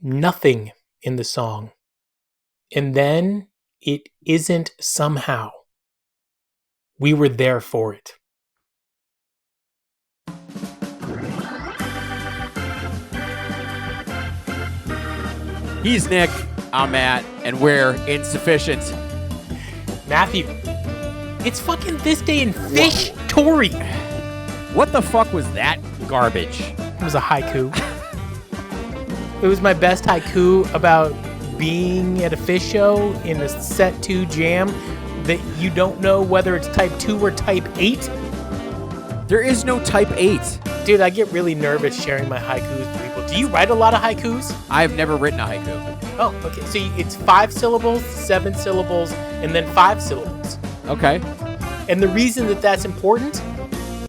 nothing in the song. And then it isn't somehow. We were there for it. He's Nick, I'm Matt, and we're insufficient. Matthew, it's fucking This Day in Phish, Tory. What the fuck was that garbage? It was a haiku. It was my best haiku about being at a Phish show in a set 2 jam that you don't know whether it's type 2 or type 8. There is no type 8. Dude, I get really nervous sharing my haikus with people. Do you write a lot of haikus? I've never written a haiku. Oh, okay. So it's 5 syllables, 7 syllables, and then 5 syllables. Okay. And the reason that that's important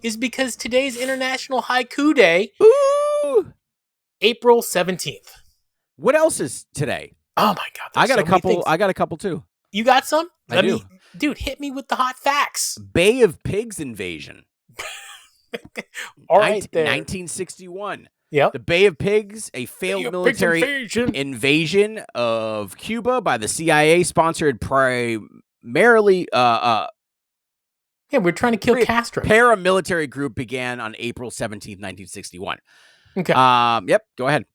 is because today's International Haiku Day, Ooh! April 17th. What else is today? Oh my God. I got so a couple. things. I got a couple too. You got some? I do. Dude, hit me with the hot facts. Bay of Pigs invasion. All right, there. 1961. Yep. The Bay of Pigs, a failed military invasion of Cuba by the CIA, sponsored primarily yeah, we're trying to kill Castro. Paramilitary group began on April 17th, 1961. Okay. Yep, go ahead.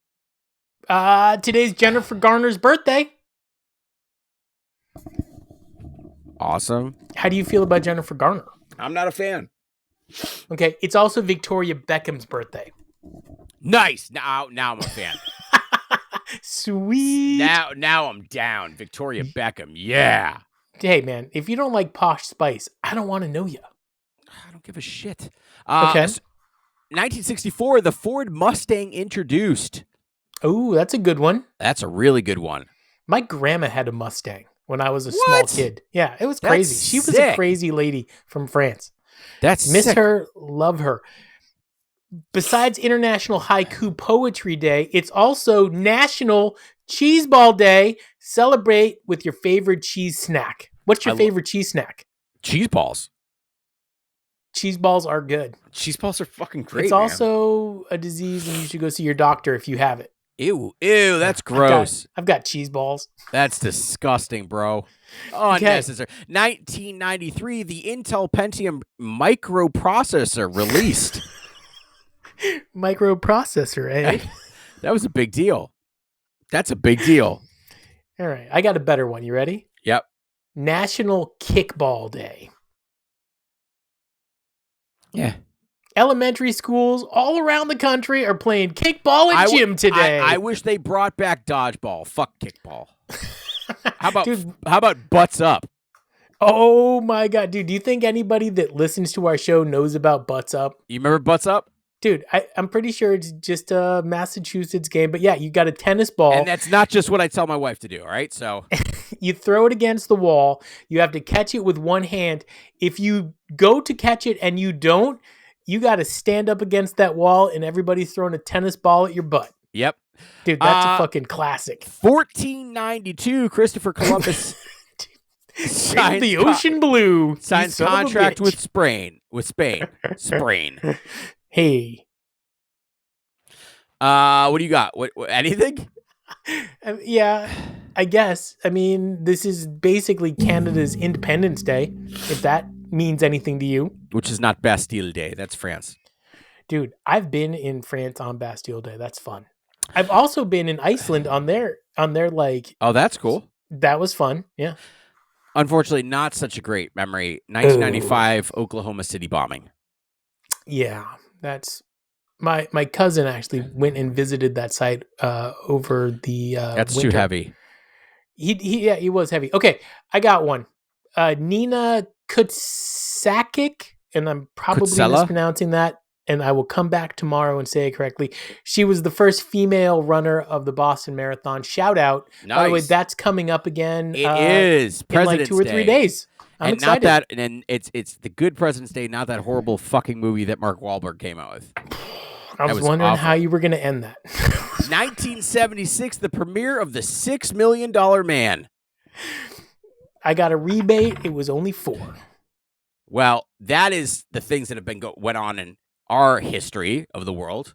Today's Jennifer Garner's birthday. Awesome. How do you feel about Jennifer Garner? I'm not a fan. Okay, it's also Victoria Beckham's birthday. Nice. Now I'm a fan. Sweet. Now I'm down. Victoria Beckham. Yeah. Hey, man, if you don't like Posh Spice, I don't want to know you. I don't give a shit. Okay. 1964, the Ford Mustang introduced. Oh, that's a good one. That's a really good one. My grandma had a Mustang when I was a small kid. Yeah, it was crazy. She was a crazy lady from France. That's Miss sick. her, love her. Besides International Haiku Poetry Day, it's also National Cheeseball Day. Celebrate with your favorite cheese snack. What's your favorite cheese snack? Cheese balls. Cheese balls are good. Cheese balls are fucking great. It's also a disease, and you should go see your doctor if you have it. Ew, that's gross. I've got cheese balls. That's disgusting, bro. Unnecessary. 1993, the Intel Pentium microprocessor released. Microprocessor, eh? That was a big deal. That's a big deal. All right, I got a better one. You ready? Yep. National Kickball Day. Yeah. Elementary schools all around the country are playing kickball at gym today. I wish they brought back dodgeball. Fuck kickball. How about butts up? Oh my God, dude. Do you think anybody that listens to our show knows about butts up? You remember butts up? Dude, I'm pretty sure it's just a Massachusetts game. But yeah, you got a tennis ball. And that's not just what I tell my wife to do, all right? So you throw it against the wall. You have to catch it with one hand. If you go to catch it and you don't, you got to stand up against that wall and everybody's throwing a tennis ball at your butt. Yep. Dude, that's a fucking classic. 1492, Christopher Columbus signed the ocean blue. Signs contract with Spain. Hey. What do you got? What anything? Yeah, I guess. I mean, this is basically Canada's Independence Day, if that means anything to you. Which is not Bastille Day. That's France. Dude, I've been in France on Bastille Day. That's fun. I've also been in Iceland on their like. Oh, that's cool. That was fun. Yeah. Unfortunately, not such a great memory. 1995 Oklahoma City bombing. Yeah, that's my cousin actually went and visited that site over the. That's winter. too heavy. He was heavy. Okay, I got one. Nina Kutsakic, and I'm probably mispronouncing that, and I will come back tomorrow and say it correctly. She was the first female runner of the Boston Marathon. Shout out. Nice. By the way, that's coming up again. It is President's in like 2 or 3 days. I'm excited. Not that, and it's the good President's Day, not that horrible fucking movie that Mark Wahlberg came out with. I was wondering how you were going to end that. 1976, the premiere of The $6 Million Man. I got a rebate. It was only 4. Well, that is the things that have been went on in our history of the world.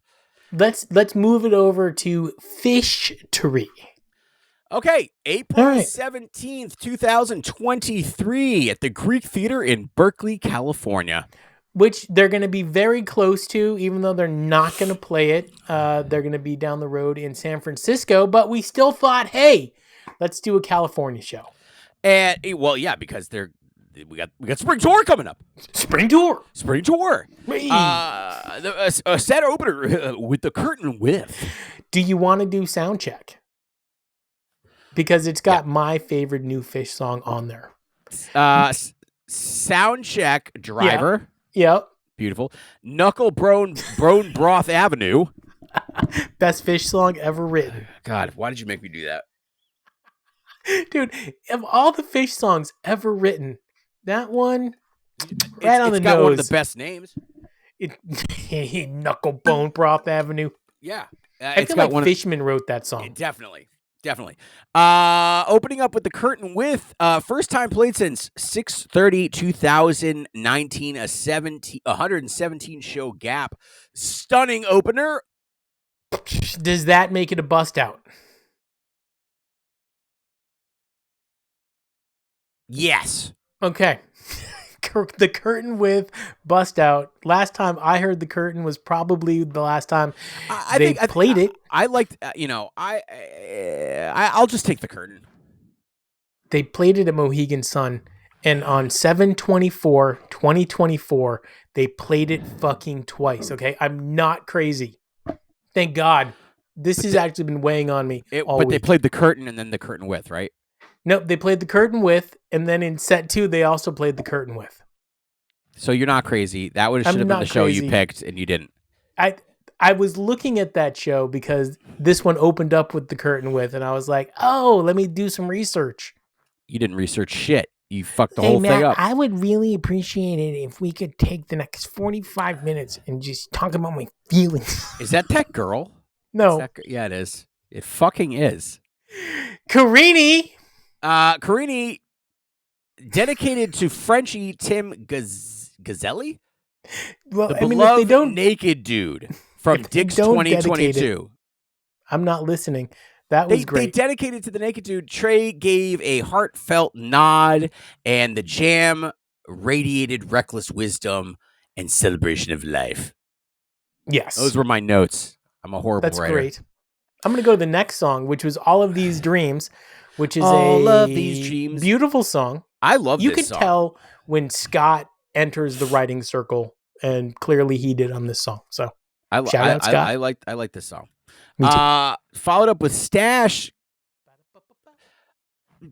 let's move it over to Phish Tory. Okay, April 17th, 2023 at the Greek Theater in Berkeley, California. Which they're going to be very close to, even though they're not going to play it. They're going to be down the road in San Francisco, but we still thought, hey, let's do a California show. And well, yeah, because we got spring tour coming up. Spring tour. A set opener with the curtain with. Do you want to do sound check? Because it's got my favorite new Phish song on there. Sound check, Driver. Yep. Beautiful. Knuckle Bone Broth Avenue. Best Phish song ever written. God, why did you make me do that? Dude, of all the Phish songs ever written, that one, right on the nose. It's got one of the best names. Knuckle Bone Broth Avenue. Yeah. I feel like Fishman wrote that song. Definitely. Opening up with the curtain with first time played since 6/30/2019, a 117 show gap. Stunning opener. Does that make it a bust out? Yes. Okay. The curtain with bust out. Last time I heard the curtain was probably the last time they played it. I liked, I'll just take the curtain. They played it at Mohegan Sun, and on 7/24/2024, they played it fucking twice. Okay, I'm not crazy. Thank God. This has actually been weighing on me all week. They played the curtain and then the curtain with, right? Nope, they played the curtain with, and then in set 2, they also played the curtain with. So you're not crazy. That should have been the show you picked, and you didn't. I was looking at that show because this one opened up with the curtain with, and I was like, oh, let me do some research. You didn't research shit. You fucked the whole thing up. I would really appreciate it if we could take the next 45 minutes and just talk about my feelings. Is that girl? No. Yeah, it is. It fucking is. Carini, dedicated to Frenchie Tim Gazzelli? Well, the beloved if they don't, naked dude from Dick's 2022. I'm not listening. That was great. They dedicated to the naked dude. Trey gave a heartfelt nod, and the jam radiated reckless wisdom and celebration of life. Yes. Those were my notes. I'm a horrible writer. That's great. I'm going to go to the next song, which was All of These Dreams, which is All of These Dreams. Beautiful song. I love this song. You could tell when Scott enters the writing circle, and clearly he did on this song. So shout out, Scott. I like this song. Me too. Followed up with Stash.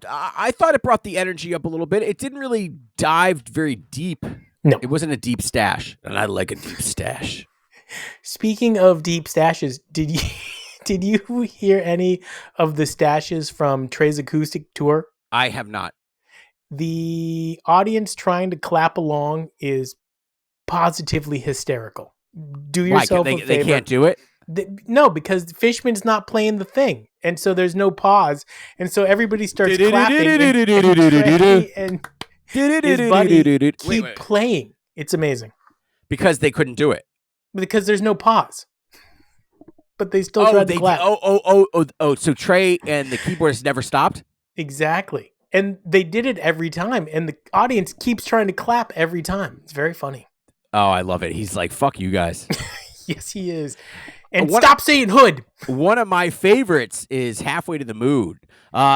I thought it brought the energy up a little bit. It didn't really dive very deep. No. It wasn't a deep stash, and I like a deep stash. Speaking of deep stashes, did you hear any of the stashes from Trey's acoustic tour? I have not. The audience trying to clap along is positively hysterical. Do yourself a favor. They can't do it? No, because Fishman's not playing the thing, and so there's no pause, and so everybody starts clapping, and his buddy keep playing. It's amazing. Because they couldn't do it. Because there's no pause. But they still tried to clap. So Trey and the keyboardist never stopped? Exactly. And they did it every time, and the audience keeps trying to clap every time. It's very funny. Oh, I love it. He's like, fuck you guys. Yes, he is. And stop saying hood. One of my favorites is Halfway to the Mood.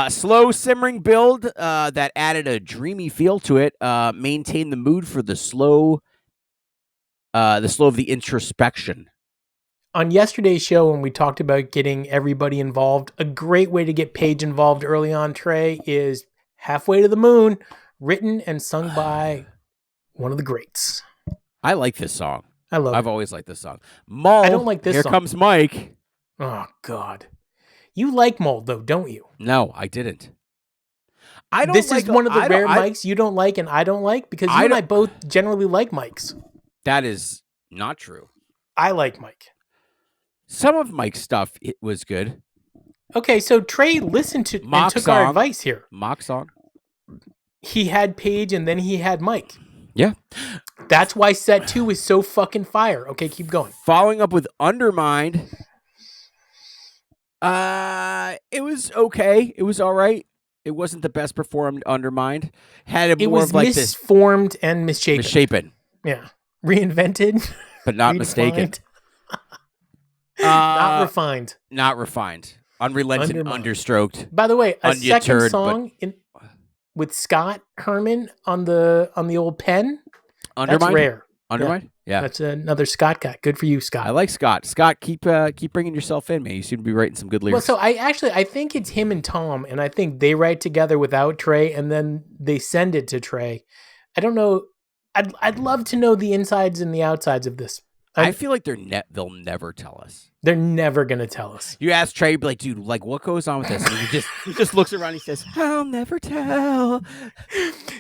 Slow simmering build that added a dreamy feel to it. Maintained the mood for the slow of the introspection. On yesterday's show, when we talked about getting everybody involved, a great way to get Paige involved early on, Trey, is Halfway to the Moon, written and sung by one of the greats. I like this song. I've always liked this song. Mull, I don't like this song. Here comes Mike. Oh, God. You like Mull, though, don't you? No, I didn't. I don't. This is one of the rare mics you don't like and I don't like, because you and I both generally like mics. That is not true. I like Mike. Some of Mike's stuff was good. Okay, so Trey listened to and took our advice here. Mock song. He had Paige and then he had Mike. Yeah. That's why set 2 is so fucking fire. Okay, keep going. Following up with Undermined. It was okay. It was all right. It wasn't the best performed Undermined. Had It more was of like misformed and misshapen. Misshapen. Yeah. Reinvented. But not mistaken. Not refined. Not refined. Unrelenting, understroked. By the way, a second song with Scott Herman on the old pen. Undermined? That's rare. Undermined? Yeah. That's another Scott guy. Good for you, Scott. I like Scott. Scott, keep bringing yourself in, man. You seem to be writing some good lyrics. Well, so I think it's him and Tom, and I think they write together without Trey, and then they send it to Trey. I don't know. I'd love to know the insides and the outsides of this. I feel like they'll never tell us. They're never gonna tell us. You ask Trey, be like, dude, like what goes on with this? And he just looks around. And he says, "I'll never tell."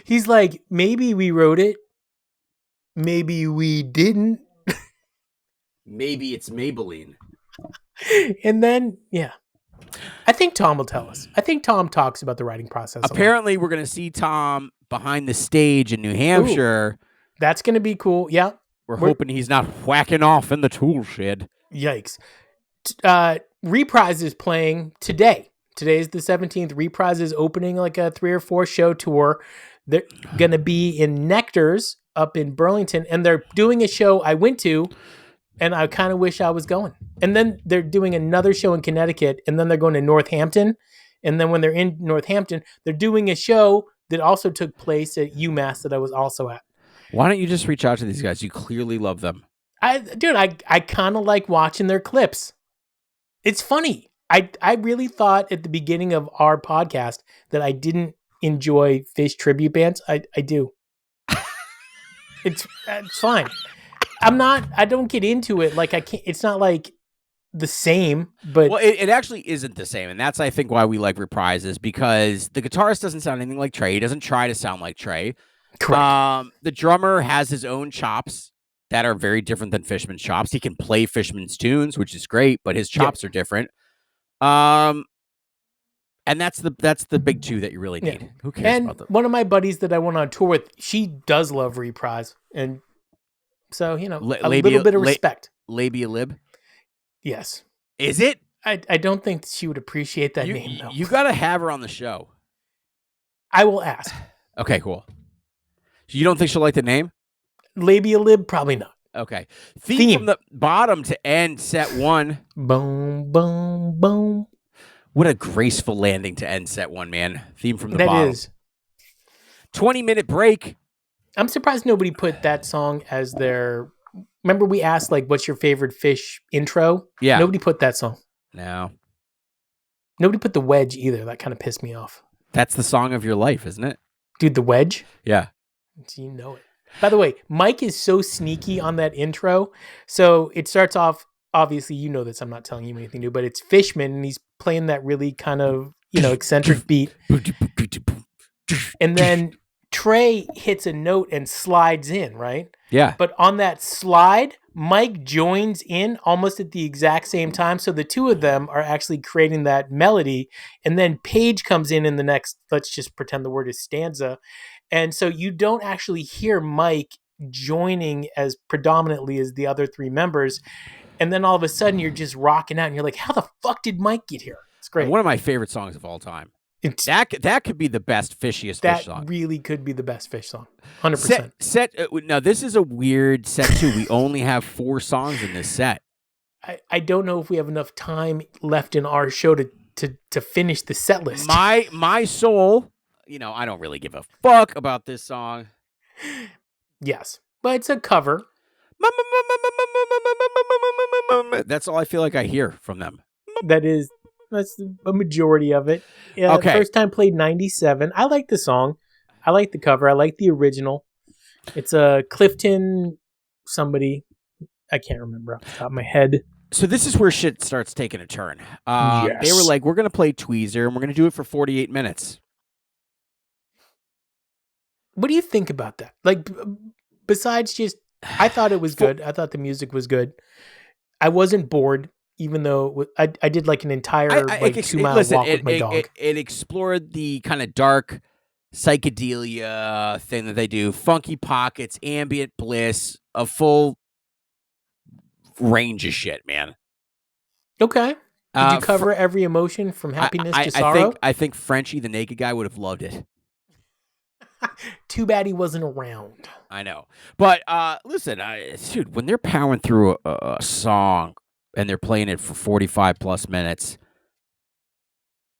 He's like, maybe we wrote it, maybe we didn't. Maybe it's Maybelline. And then, yeah, I think Tom will tell us. I think Tom talks about the writing process. Apparently, we're gonna see Tom behind the stage in New Hampshire. Ooh, that's gonna be cool. Yeah. We're hoping he's not whacking off in the tool shed. Yikes. Reprise is playing today. Today's the 17th. Reprise is opening like a 3 or 4 show tour. They're going to be in Nectar's up in Burlington, and they're doing a show I went to, and I kind of wish I was going. And then they're doing another show in Connecticut, and then they're going to Northampton. And then when they're in Northampton, they're doing a show that also took place at UMass that I was also at. Why don't you just reach out to these guys? You clearly love them. I kind of like watching their clips. It's funny. I really thought at the beginning of our podcast that I didn't enjoy Phish tribute bands. I do. It's fine. I don't get into it. Like I can't, it's not like the same, but. Well, it actually isn't the same. And that's, I think, why we like Reprises, because the guitarist doesn't sound anything like Trey. He doesn't try to sound like Trey. Correct. The drummer has his own chops that are very different than Fishman's chops. He can play Fishman's tunes, which is great, but his chops are different. And that's the big two that you really need. Yeah. Who cares about them? One of my buddies that I went on tour with, she does love Reprise, and so a little bit of respect. Labia Lib. Yes. Is it? I don't think she would appreciate that name. No. You got to have her on the show. I will ask. Okay, cool. You don't think she'll like the name? Labia Lib, probably not. Okay. Theme from the bottom to end set 1. Boom, boom, boom. What a graceful landing to end set 1, man. Theme from the bottom. That is. 20-minute break. I'm surprised nobody put that song as their... Remember we asked, like, what's your favorite Phish intro? Yeah. Nobody put that song. No. Nobody put The Wedge either. That kind of pissed me off. That's the song of your life, isn't it? Dude, The Wedge? Yeah. You know it. By the way, Mike is so sneaky on that intro. So it starts off, obviously, you know this, I'm not telling you anything new, but it's Fishman, and he's playing that really kind of, eccentric beat. And then Trey hits a note and slides in, right? Yeah. But on that slide, Mike joins in almost at the exact same time. So the two of them are actually creating that melody. And then Paige comes in the next, let's just pretend the word is stanza. And so you don't actually hear Mike joining as predominantly as the other 3 members. And then all of a sudden you're just rocking out and you're like, how the fuck did Mike get here? It's great. One of my favorite songs of all time. That could be the best Phish song. That really could be the best Phish song. 100%. Now, this is a weird set too. We only have 4 songs in this set. I don't know if we have enough time left in our show to finish the set list. My soul... I don't really give a fuck about this song. Yes, but it's a cover. That's all I feel like I hear from them. That's a majority of it. Yeah, okay. First time played 97. I like the song. I like the cover. I like the original. It's a Clifton somebody. I can't remember off the top of my head. So this is where shit starts taking a turn. Yes. They were like, we're going to play Tweezer, and we're going to do it for 48 minutes. What do you think about that? Like, besides just, I thought it was good. I thought the music was good. I wasn't bored, even though I did like an entire 2-mile walk with my dog. It explored the kind of dark psychedelia thing that they do, funky pockets, ambient bliss, a full range of shit, man. Okay. Did you cover every emotion from happiness to sorrow? I think Frenchie the Naked Guy would have loved it. Too bad he wasn't around. I know. But listen, dude, when they're powering through a song and they're playing it for 45 plus minutes,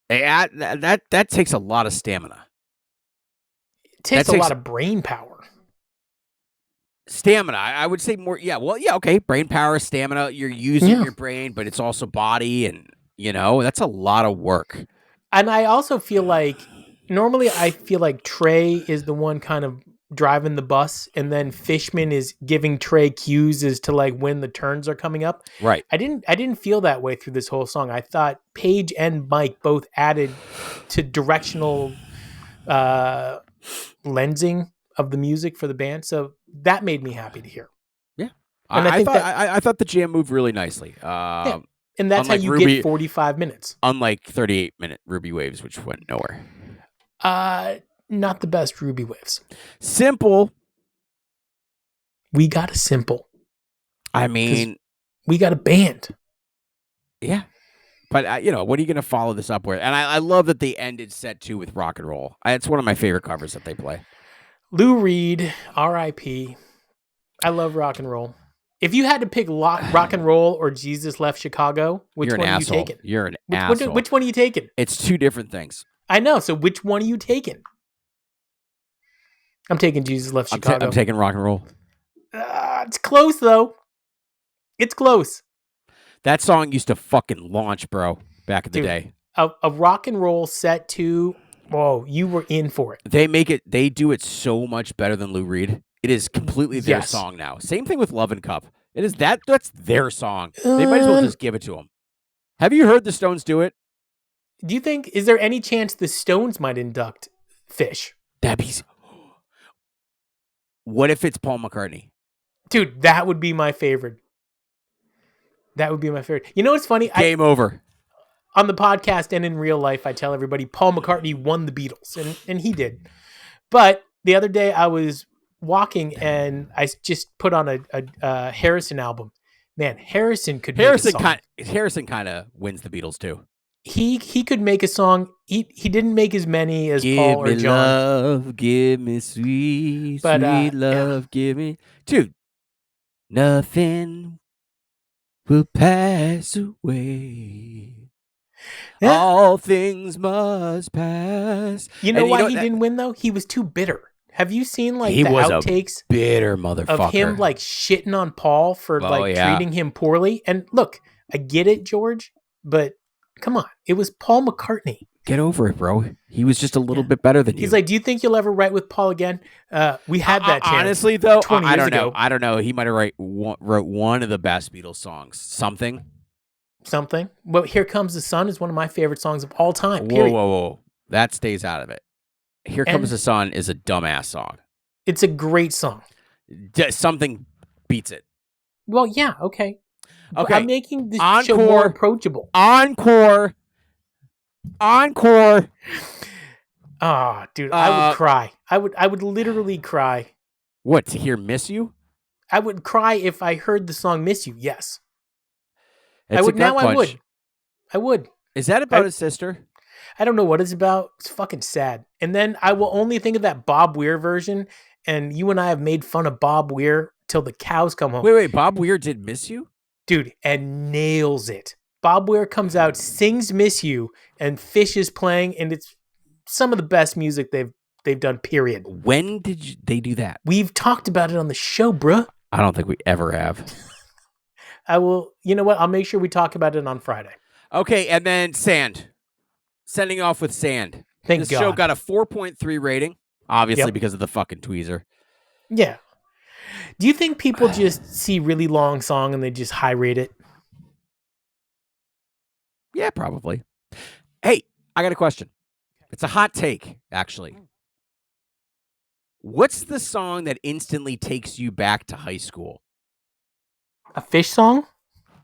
that takes a lot of stamina. It takes a lot of brain power. Stamina, I would say more. Yeah, well, yeah, okay. Brain power, stamina. You're using your brain, but it's also body, and that's a lot of work. And I also feel like normally I feel like Trey is the one kind of driving the bus, and then Fishman is giving Trey cues as to like when the turns are coming up. Right. I didn't feel that way through this whole song. I thought Paige and Mike both added to directional lensing of the music for the band, so that made me happy to hear. Yeah, and I thought the jam moved really nicely. Yeah. And that's how you get 45 minutes. Unlike 38-minute Ruby Waves, which went nowhere. Not the best Ruby Waves. Simple. We got a simple. I mean, we got a band. Yeah. But, what are you going to follow this up with? And I love that they ended set 2 with rock and roll. It's one of my favorite covers that they play. Lou Reed, R.I.P. I love rock and roll. If you had to pick rock and roll or Jesus Left Chicago, which one are you taking? You're an asshole. Which one are you taking? It's 2 different things. I know. So which one are you taking? I'm taking Jesus Left Chicago. I'm taking rock and roll. It's close, though. It's close. That song used to fucking launch, bro, back in the day. A rock and roll set 2. Whoa, you were in for it. They do it so much better than Lou Reed. It is completely their song now. Same thing with Love and Cup. It is that's their song. They might as well just give it to them. Have you heard the Stones do it? Do you think, is there any chance the Stones might induct Phish? That'd be... What if it's Paul McCartney? Dude, that would be my favorite. That would be my favorite. You know what's funny? Game over. On the podcast and in real life, I tell everybody Paul McCartney won the Beatles, and he did. But the other day I was walking and I just put on a Harrison album. Man, Harrison could make a song. Harrison kind of wins the Beatles too. He could make a song. He didn't make as many as Paul or John. Love, give me sweet love, give me... Dude, nothing will pass away. Yeah. All things must pass. You know why he didn't win though? He was too bitter. Have you seen the outtakes? A bitter motherfucker of him shitting on Paul for treating him poorly. And look, I get it, George, but come on, it was Paul McCartney. Get over it, bro. He was just a little bit better than you. He's like, do you think you'll ever write with Paul again? We had that chance. Honestly, though, 20 years ago. I don't know. He might have wrote one of the best Beatles songs. Something. Well, Here Comes the Sun is one of my favorite songs of all time. Whoa. That stays out of it. Here Comes the Sun is a dumbass song. It's a great song. Something beats it. Well, yeah, okay. Okay. I'm making this show more approachable. Encore. Ah, dude, I would cry. I would literally cry. What, to hear Miss You? I would cry if I heard the song Miss You, yes. I would. Is that about his sister? I don't know what it's about. It's fucking sad. And then I will only think of that Bob Weir version, and you and I have made fun of Bob Weir till the cows come home. Wait, Bob Weir did Miss You? Dude, and nails it. Bob Weir comes out, sings Miss You, and Phish is playing, and it's some of the best music they've done, period. When did they do that? We've talked about it on the show, bruh. I don't think we ever have. I will, you know what? I'll make sure we talk about it on Friday. Okay, and then Sand. Sending off with Sand. Thank God. This show got a 4.3 rating, obviously because of the fucking tweezer. Yeah. Do you think people just see really long song and they just high rate it? Yeah, probably. Hey, I got a question. It's a hot take, actually. What's the song that instantly takes you back to high school? A Phish song?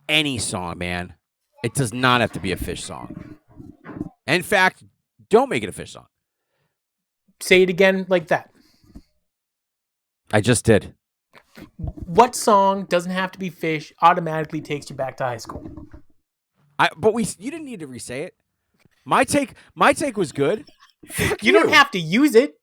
Any song, man. It does not have to be a Phish song. In fact, don't make it a Phish song. Say it again like that. I just did. What song doesn't have to be Phish automatically takes you back to high school? You didn't need to re-say it. My take was good. You don't have to use it.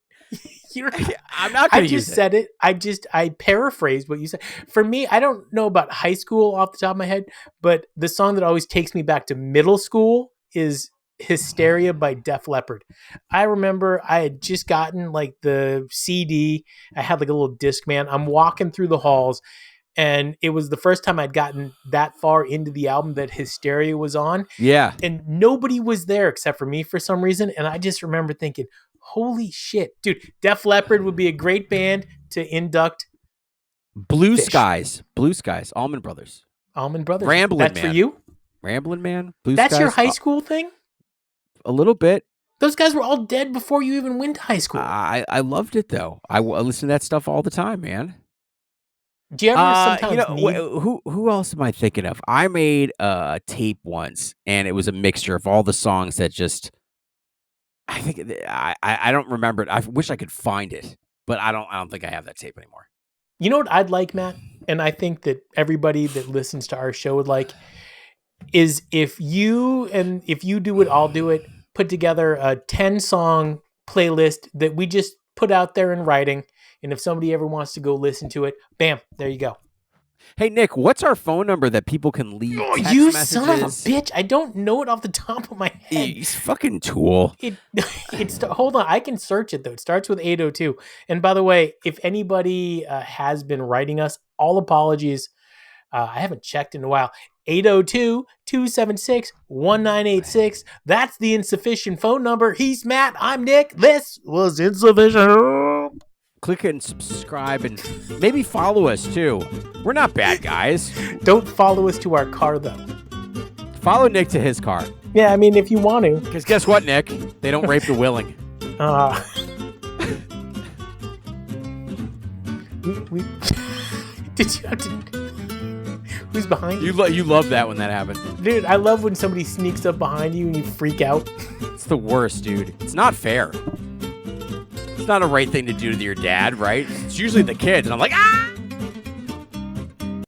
I'm not going to use it. I just said it. I paraphrased what you said. For me, I don't know about high school off the top of my head, but the song that always takes me back to middle school is Hysteria by Def Leppard. I remember I had just gotten like the CD. I had like a little Discman. I'm walking through the halls, and it was the first time I'd gotten that far into the album that Hysteria was on. Yeah. And nobody was there except for me for some reason. And I just remember thinking, holy shit, dude, Def Leppard would be a great band to induct. Blue Phish. Skies, Allman Brothers. Ramblin' That's Man. For you? Ramblin' Man, Blue That's Skies. Your high school thing? A little bit. Those guys were all dead before you even went to high school. I loved it though. I listen to that stuff all the time, man. Do you ever sometimes who else am I thinking of? I made a tape once, and it was a mixture of all the songs that just. I think I don't remember it. I wish I could find it, but I don't think I have that tape anymore. You know what I'd like, Matt, and I think that everybody that listens to our show would like, is if you do it, I'll do it. Put together a 10-song playlist that we just put out there in writing. And if somebody ever wants to go listen to it, bam, there you go. Hey, Nick, what's our phone number that people can leave text you messages? Son of a bitch. I don't know it off the top of my head. He's fucking tool. Hold on. I can search it, though. It starts with 802. And by the way, if anybody has been writing us, all apologies. I haven't checked in a while. 802-276-1986. That's the insufficient phone number. He's Matt. I'm Nick. This was Insufficient. Click and subscribe and maybe follow us too. We're not bad guys. Don't follow us to our car though. Follow Nick to his car. Yeah, I mean if you want to. Because guess what, Nick? They don't rape the willing. Did you have to? Who's behind you? You love that when that happens. Dude, I love when somebody sneaks up behind you and you freak out. It's the worst, dude. It's not fair. It's not a right thing to do to your dad, right? It's usually the kids. And I'm like, ah!